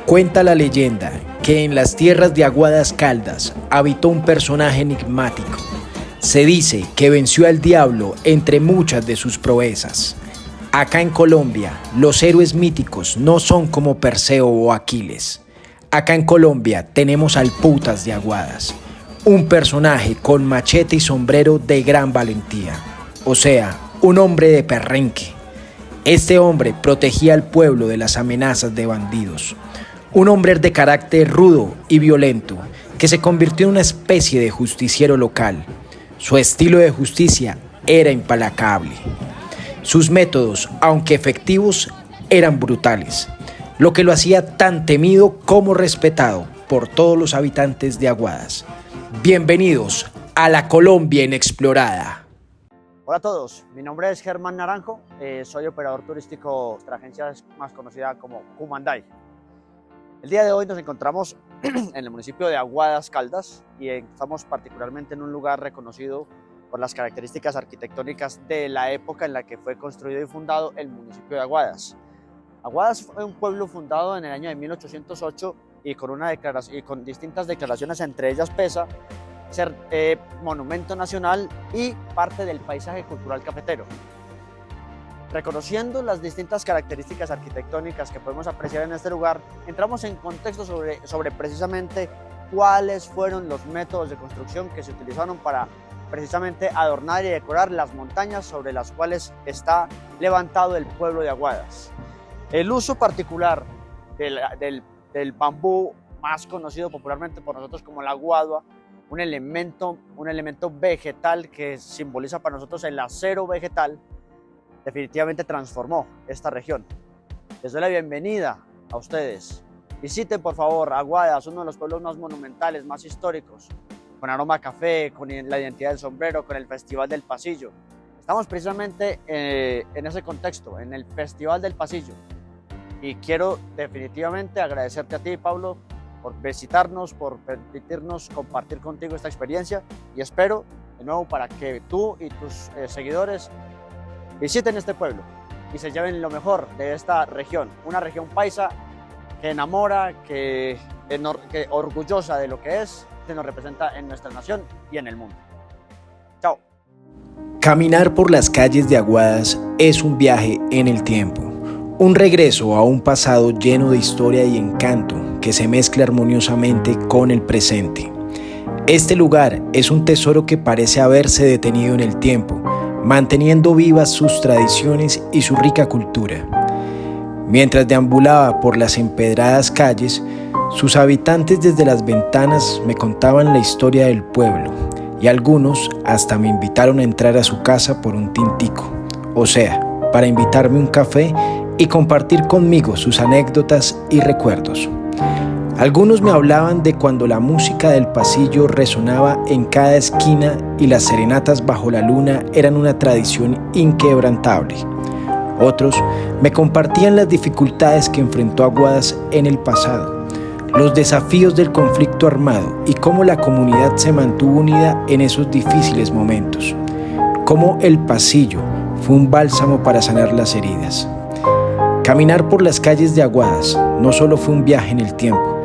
Cuenta la leyenda que en las tierras de Aguadas Caldas habitó un personaje enigmático. Se dice que venció al diablo entre muchas de sus proezas. Acá en Colombia, los héroes míticos no son como Perseo o Aquiles. Acá en Colombia tenemos al Putas de Aguadas, un personaje con machete y sombrero de gran valentía, o sea, un hombre de perrenque. Este hombre protegía al pueblo de las amenazas de bandidos. Un hombre de carácter rudo y violento que se convirtió en una especie de justiciero local. Su estilo de justicia era implacable. Sus métodos, aunque efectivos, eran brutales, lo que lo hacía tan temido como respetado por todos los habitantes de Aguadas. Bienvenidos a la Colombia Inexplorada. Hola a todos, mi nombre es Germán Naranjo, soy operador turístico de la agencia más conocida como Cumandai. El día de hoy nos encontramos en el municipio de Aguadas Caldas y estamos particularmente en un lugar reconocido por las características arquitectónicas de la época en la que fue construido y fundado el municipio de Aguadas. Aguadas fue un pueblo fundado en el año de 1808 y con distintas declaraciones, entre ellas pesa ser monumento nacional y parte del paisaje cultural cafetero. Reconociendo las distintas características arquitectónicas que podemos apreciar en este lugar, entramos en contexto sobre precisamente cuáles fueron los métodos de construcción que se utilizaron para precisamente adornar y decorar las montañas sobre las cuales está levantado el pueblo de Aguadas. El uso particular del bambú, más conocido popularmente por nosotros como la guadua, un elemento vegetal que simboliza para nosotros el acero vegetal, definitivamente transformó esta región. Les doy la bienvenida a ustedes. Visiten por favor Aguadas, uno de los pueblos más monumentales, más históricos, con aroma a café, con la identidad del sombrero, con el Festival del Pasillo. Estamos precisamente en ese contexto, en el Festival del Pasillo. Y quiero definitivamente agradecerte a ti, Pablo, por visitarnos, por permitirnos compartir contigo esta experiencia, y espero de nuevo para que tú y tus seguidores visiten este pueblo y se lleven lo mejor de esta región, una región paisa que enamora, que orgullosa de lo que es, que nos representa en nuestra nación y en el mundo. Chao. Caminar por las calles de Aguadas es un viaje en el tiempo, un regreso a un pasado lleno de historia y encanto que se mezcla armoniosamente con el presente. Este lugar es un tesoro que parece haberse detenido en el tiempo, manteniendo vivas sus tradiciones y su rica cultura. Mientras deambulaba por las empedradas calles, sus habitantes desde las ventanas me contaban la historia del pueblo, y algunos hasta me invitaron a entrar a su casa por un tintico, o sea, para invitarme un café y compartir conmigo sus anécdotas y recuerdos. Algunos me hablaban de cuando la música del pasillo resonaba en cada esquina y las serenatas bajo la luna eran una tradición inquebrantable. Otros me compartían las dificultades que enfrentó Aguadas en el pasado, los desafíos del conflicto armado y cómo la comunidad se mantuvo unida en esos difíciles momentos, cómo el pasillo fue un bálsamo para sanar las heridas. Caminar por las calles de Aguadas no solo fue un viaje en el tiempo,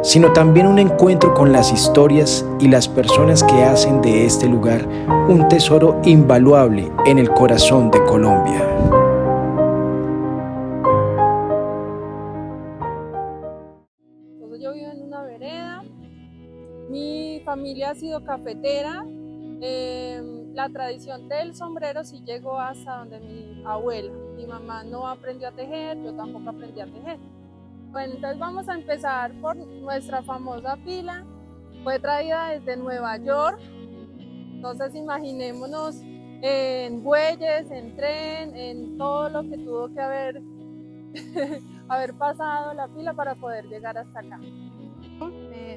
sino también un encuentro con las historias y las personas que hacen de este lugar un tesoro invaluable en el corazón de Colombia. Yo vivo en una vereda, mi familia ha sido cafetera, la tradición del sombrero sí llegó hasta donde mi abuela. Mi mamá no aprendió a tejer, yo tampoco aprendí a tejer. Bueno, entonces vamos a empezar por nuestra famosa pila. Fue traída desde Nueva York. Entonces imaginémonos en bueyes, en tren, en todo lo que tuvo que haber pasado la pila para poder llegar hasta acá.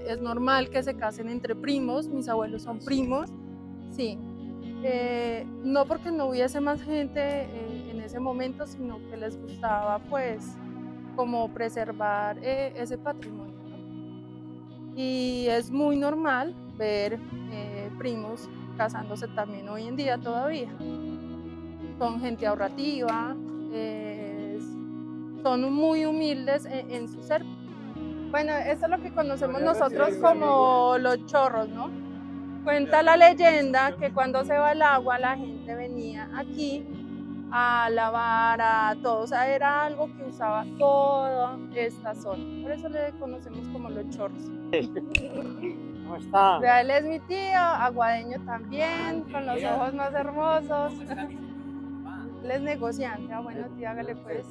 Es normal que se casen entre primos, mis abuelos son primos, sí. No porque no hubiese más gente en ese momento, sino que les gustaba pues como preservar ese patrimonio, ¿no? Y es muy normal ver primos casándose también hoy en día todavía. Son gente ahorrativa, son muy humildes en su ser. Bueno, eso es lo que conocemos nosotros como los chorros, ¿no? Cuenta la leyenda que cuando se va el agua la gente venía aquí a lavar, a todo, o sea, era algo que usaba toda esta zona, por eso le conocemos como los chorros. ¿Cómo está? Vea, él es mi tío, aguadeño también, con los ojos más hermosos. Él es negociante, bueno tío, hágale pues.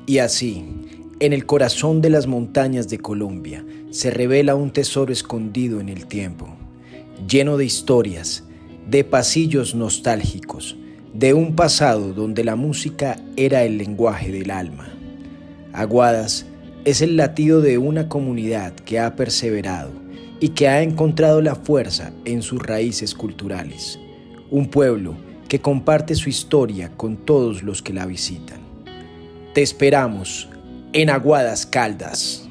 Y así, en el corazón de las montañas de Colombia, se revela un tesoro escondido en el tiempo, lleno de historias, de pasillos nostálgicos, de un pasado donde la música era el lenguaje del alma. Aguadas es el latido de una comunidad que ha perseverado y que ha encontrado la fuerza en sus raíces culturales. Un pueblo que comparte su historia con todos los que la visitan. Te esperamos en Aguadas Caldas.